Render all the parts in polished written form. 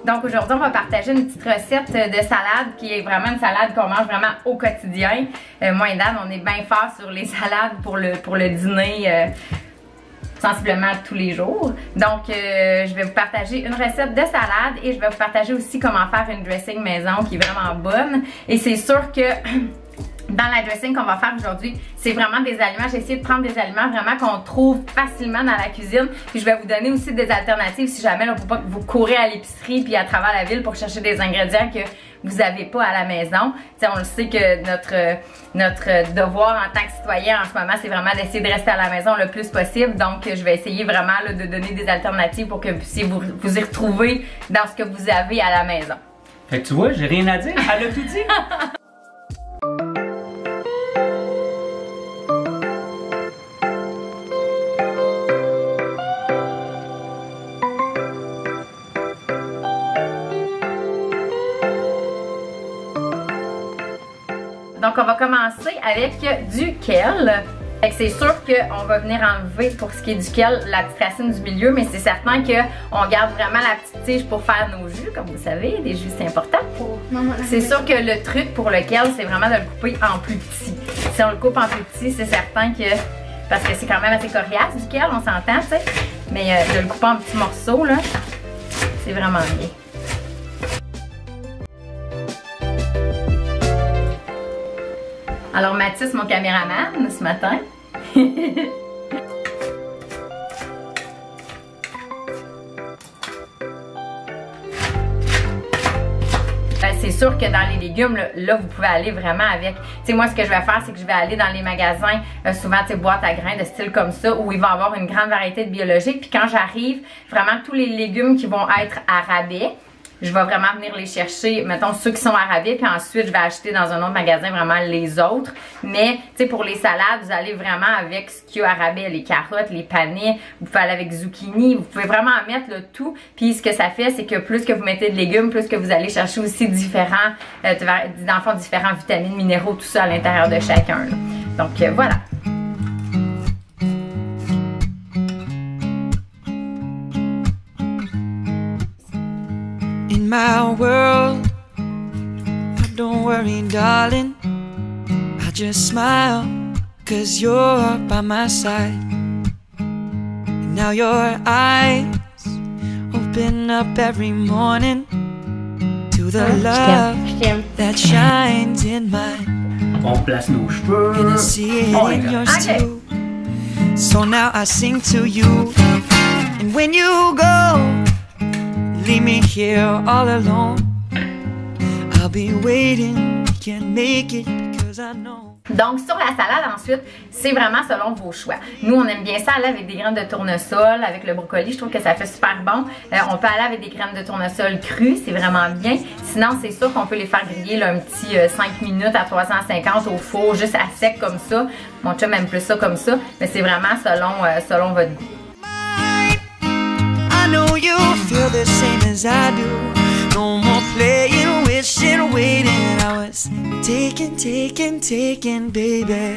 Donc aujourd'hui, on va partager une petite recette de salade qui est vraiment une salade qu'on mange vraiment au quotidien. Moi et Dan, on est bien fort sur les salades pour le dîner sensiblement tous les jours. Donc je vais vous partager une recette de salade et je vais vous partager aussi comment faire une dressing maison qui est vraiment bonne. Et c'est sûr que dans la dressing qu'on va faire aujourd'hui, c'est vraiment des aliments. J'ai essayé de prendre des aliments vraiment qu'on trouve facilement dans la cuisine. Puis je vais vous donner aussi des alternatives si jamais là, faut pas que vous courez à l'épicerie puis à travers la ville pour chercher des ingrédients que vous n'avez pas à la maison. T'sais, on le sait que notre devoir en tant que citoyen en ce moment, c'est vraiment d'essayer de rester à la maison le plus possible. Donc je vais essayer vraiment là, de donner des alternatives pour que vous puissiez vous y retrouver dans ce que vous avez à la maison. Fait que tu vois, j'ai rien à dire. Elle a tout dit. Donc on va commencer avec du kale. C'est sûr qu'on va venir enlever pour ce qui est du kale la petite racine du milieu, mais c'est certain qu'on garde vraiment la petite tige pour faire nos jus, comme vous savez, des jus c'est important. C'est sûr que le truc pour le kale, c'est vraiment de le couper en plus petit. Si on le coupe en plus petit, c'est certain que, parce que c'est quand même assez coriace du kale, on s'entend, tu sais, mais de le couper en petits morceaux, là, c'est vraiment bien. Alors Mathis, mon caméraman, ce matin. C'est sûr que dans les légumes, là, vous pouvez aller vraiment avec. Tu sais, moi, ce que je vais faire, c'est que je vais aller dans les magasins, souvent, tu sais, boîtes à grains de style comme ça, où il va y avoir une grande variété de biologiques. Puis quand j'arrive, vraiment, tous les légumes qui vont être à rabais, je vais vraiment venir les chercher, mettons ceux qui sont à rabais, puis ensuite je vais acheter dans un autre magasin vraiment les autres. Mais tu sais, pour les salades, vous allez vraiment avec ce qu'il y a à rabais, les carottes, les panais, vous pouvez aller avec zucchini, vous pouvez vraiment en mettre le tout. Puis ce que ça fait, c'est que plus que vous mettez de légumes, plus que vous allez chercher aussi différents, dans le fond, différents vitamines, minéraux, tout ça à l'intérieur de chacun. Là. Donc voilà. In my world, don't worry, darling, I just smile, 'cause you're by my side. And now your eyes open up every morning to the love that shines in mine. On place nos cheveux. And I see it in yours too. So now I sing to you, and when you go, leave me here all alone. I'll be waiting, we can make it because I know. Donc sur la salade ensuite, c'est vraiment selon vos choix. Nous on aime bien ça aller avec des graines de tournesol, avec le brocoli, je trouve que ça fait super bon. On peut aller avec des graines de tournesol crues, c'est vraiment bien. Sinon c'est sûr qu'on peut les faire griller là, un petit 5 minutes à 350 au four, juste à sec comme ça. Mon chum aime plus ça comme ça, mais c'est vraiment selon votre goût. I know you feel the same as I do. No more playing, wishing, waiting. I was taking, baby.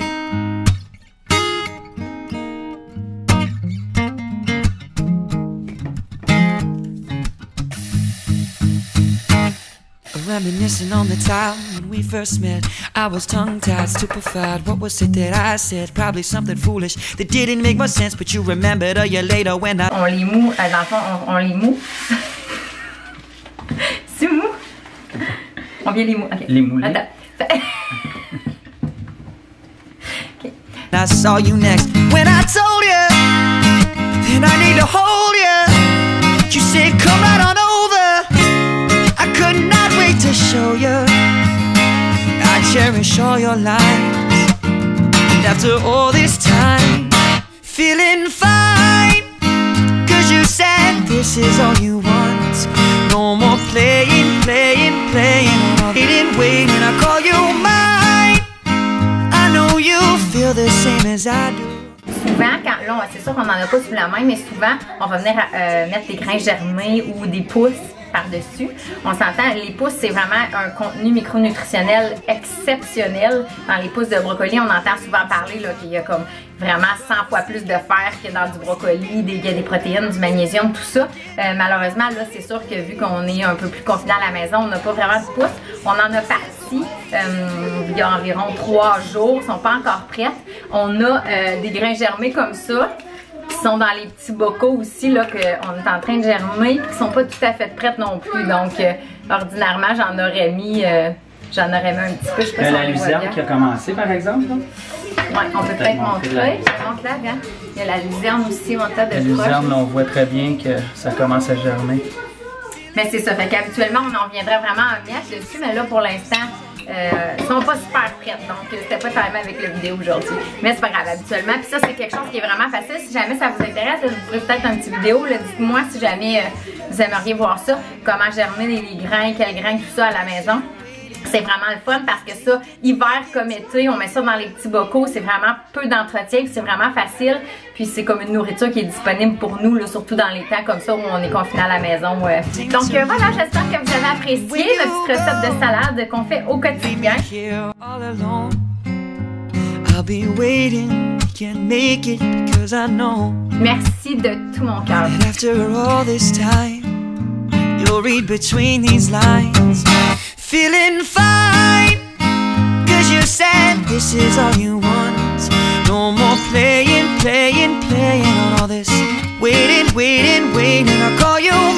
Reminiscing on the time when we first met. I was tongue-tied, stupefied. What was it that I said? Probably something foolish that didn't make much sense. But you remembered a year later when I... On les moue, dans le fond, on les moue. C'est mou? On vient les mou. Okay. Les mouler. Attends. Okay. I saw you next when I told you that I need to hold you. You said come right on over. I could not wait to show you. I cherish all your lines. And after all this time, feeling fine, 'cause you said this is all you want. No more playing. Waiting, I call you mine. I know you feel the same as I do. Souvent, c'est sûr qu'on n'en a pas sous la main, mais souvent, on va venir mettre des grains germés ou des pousses par-dessus. On s'entend, les pousses, c'est vraiment un contenu micronutritionnel exceptionnel. Dans les pousses de brocoli, on entend souvent parler qu'il y a comme vraiment 100 fois plus de fer que dans du brocoli, il y a des protéines, du magnésium, tout ça. Malheureusement, là, c'est sûr que vu qu'on est un peu plus confiné à la maison, on n'a pas vraiment de pousses. On en a parti il y a environ 3 jours, ils sont pas encore prêtes. On a des grains germés comme ça, qui sont dans les petits bocaux aussi, là, qu'on est en train de germer, puis qui sont pas tout à fait prêtes non plus. Donc, ordinairement, j'en aurais mis un petit peu. Je sais pas si la luzerne qui a commencé, par exemple. Oui, on peut peut-être montrer. Montre là, regarde. Il y a la luzerne aussi, on t'a de proche. La luzerne, on voit très bien que ça commence à germer. Mais c'est ça, fait qu'habituellement, on en viendrait vraiment en miette dessus, mais là, pour l'instant, ils sont pas super prêtes, donc c'était pas tellement avec la vidéo aujourd'hui. Mais c'est pas grave, habituellement. Puis ça, c'est quelque chose qui est vraiment facile. Si jamais ça vous intéresse, je vous ferai peut-être un petit vidéo. Dites-moi si jamais vous aimeriez voir ça, comment germer les grains, quels grains, tout ça à la maison. C'est vraiment le fun parce que ça, hiver comme été, on met ça dans les petits bocaux, c'est vraiment peu d'entretien, c'est vraiment facile. Puis c'est comme une nourriture qui est disponible pour nous, là, surtout dans les temps comme ça où on est confiné à la maison. Donc voilà, j'espère que vous avez apprécié notre petite recette de salade qu'on fait au quotidien. Merci de tout mon cœur. Feeling fine, cause you said this is all you want. No more playing on all this. Waiting, I'll call you